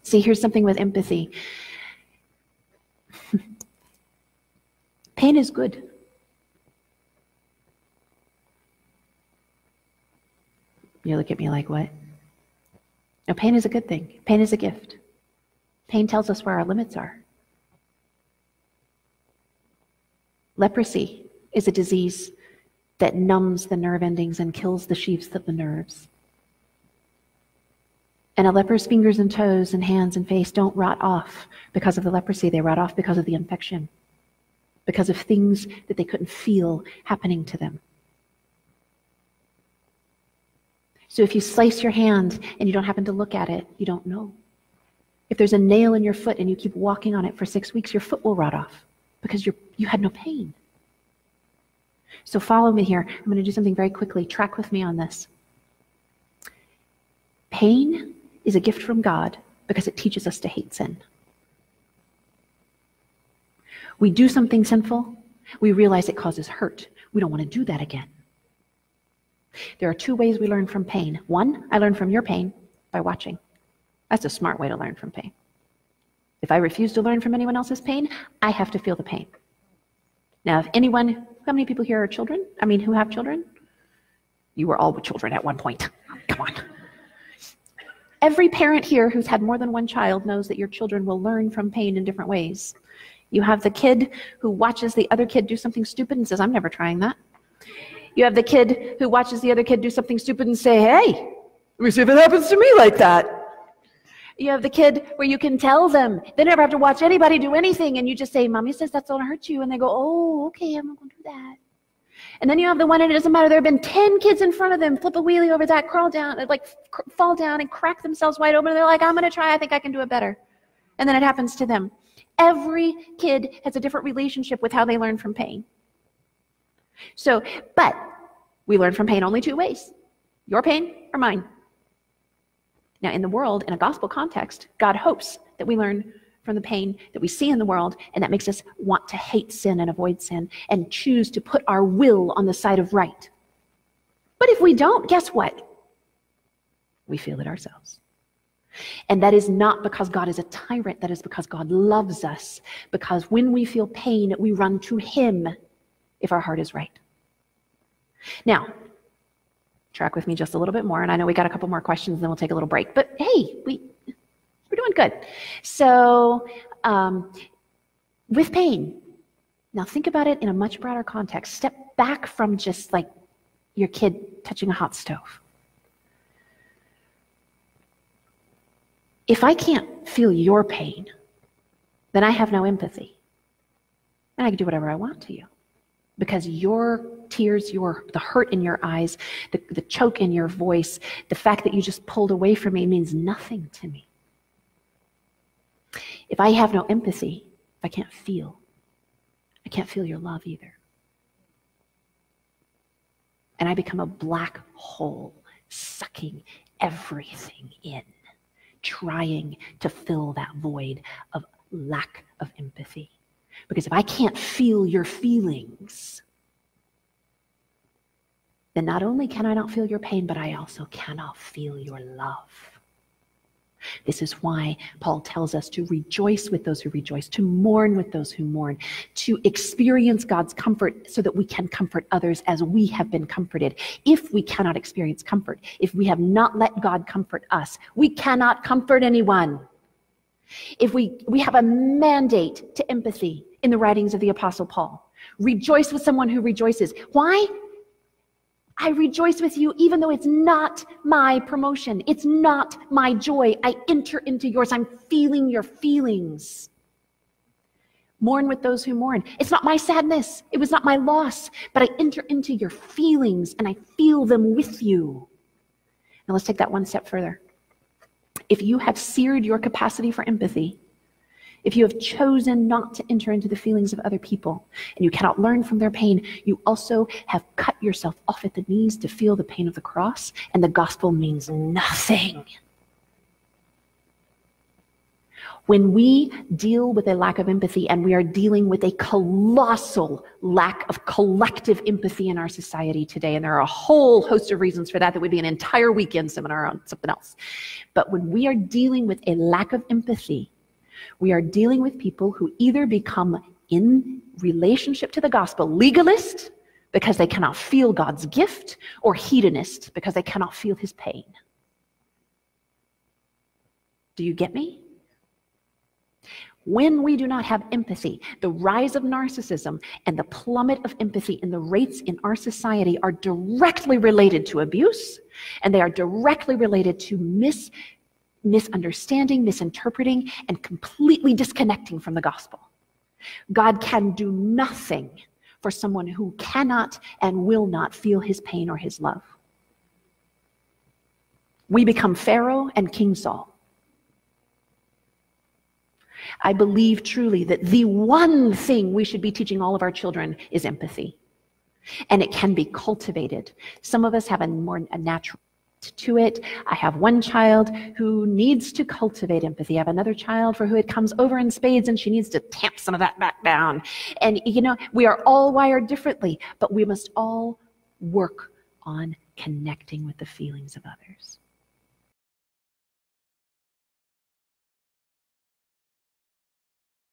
See, here's something with empathy. Pain is good. You look at me like, what? No, pain is a good thing. Pain is a gift. Pain tells us where our limits are. Leprosy is a disease that numbs the nerve endings and kills the sheaths of the nerves. And a leper's fingers and toes and hands and face don't rot off because of the leprosy. They rot off because of the infection, because of things that they couldn't feel happening to them. So if you slice your hand and you don't happen to look at it, you don't know. If there's a nail in your foot and you keep walking on it for 6 weeks, your foot will rot off because you had no pain. So follow me here. I'm going to do something very quickly. Track with me on this. Pain is a gift from God because it teaches us to hate sin. We do something sinful, we realize it causes hurt. We don't want to do that again. There are 2 ways we learn from pain. 1, I learn from your pain by watching. That's a smart way to learn from pain. If I refuse to learn from anyone else's pain, I have to feel the pain. Now, if anyone, how many people here are children? Who have children? You were all children at one point. Come on. Every parent here who's had more than one child knows that your children will learn from pain in different ways. You have the kid who watches the other kid do something stupid and says, I'm never trying that. You have the kid who watches the other kid do something stupid and say, hey, let me see if it happens to me like that. You have the kid where you can tell them, they never have to watch anybody do anything, and you just say, Mommy says that's going to hurt you, and they go, oh, okay, I'm not going to do that. And then you have the one, and it doesn't matter, there have been 10 kids in front of them, flip a wheelie over that, crawl down, fall down and crack themselves wide open, and they're like, I'm going to try, I think I can do it better. And then it happens to them. Every kid has a different relationship with how they learn from pain. So, but we learn from pain only 2 ways, your pain or mine. Now, in the world, in a gospel context, God hopes that we learn from the pain that we see in the world, and that makes us want to hate sin and avoid sin and choose to put our will on the side of right. But if we don't, guess what? We feel it ourselves. And that is not because God is a tyrant, that is because God loves us, because when we feel pain, we run to Him if our heart is right. Now, track with me just a little bit more, and I know we got a couple more questions, and then we'll take a little break. But hey, we're doing good. So, with pain, now think about it in a much broader context. Step back from just like your kid touching a hot stove. If I can't feel your pain, then I have no empathy. And I can do whatever I want to you. Because your tears, the hurt in your eyes, the choke in your voice, the fact that you just pulled away from me means nothing to me. If I have no empathy, if I can't feel your love either. And I become a black hole, sucking everything in, trying to fill that void of lack of empathy. Because if I can't feel your feelings, then not only can I not feel your pain, but I also cannot feel your love. This is why Paul tells us to rejoice with those who rejoice, to mourn with those who mourn, to experience God's comfort so that we can comfort others as we have been comforted. If we cannot experience comfort, if we have not let God comfort us, we cannot comfort anyone. If we have a mandate to empathy in the writings of the Apostle Paul. Rejoice with someone who rejoices. Why? I rejoice with you even though it's not my promotion. It's not my joy. I enter into yours. I'm feeling your feelings. Mourn with those who mourn. It's not my sadness. It was not my loss. But I enter into your feelings and I feel them with you. Now let's take that one step further. If you have seared your capacity for empathy, if you have chosen not to enter into the feelings of other people, and you cannot learn from their pain, you also have cut yourself off at the knees to feel the pain of the cross, and the gospel means nothing. When we deal with a lack of empathy, and we are dealing with a colossal lack of collective empathy in our society today, and there are a whole host of reasons for that would be an entire weekend seminar on something else. But when we are dealing with a lack of empathy, we are dealing with people who either become, in relationship to the gospel, legalist because they cannot feel God's gift, or hedonist because they cannot feel his pain. Do you get me? When we do not have empathy, the rise of narcissism and the plummet of empathy in the rates in our society are directly related to abuse, and they are directly related to misunderstanding, misinterpreting, and completely disconnecting from the gospel. God can do nothing for someone who cannot and will not feel his pain or his love. We become Pharaoh and King Saul. I believe truly that the one thing we should be teaching all of our children is empathy. And it can be cultivated. Some of us have a natural to it. I have one child who needs to cultivate empathy. I have another child for who it comes over in spades, and she needs to tamp some of that back down. And we are all wired differently, but we must all work on connecting with the feelings of others.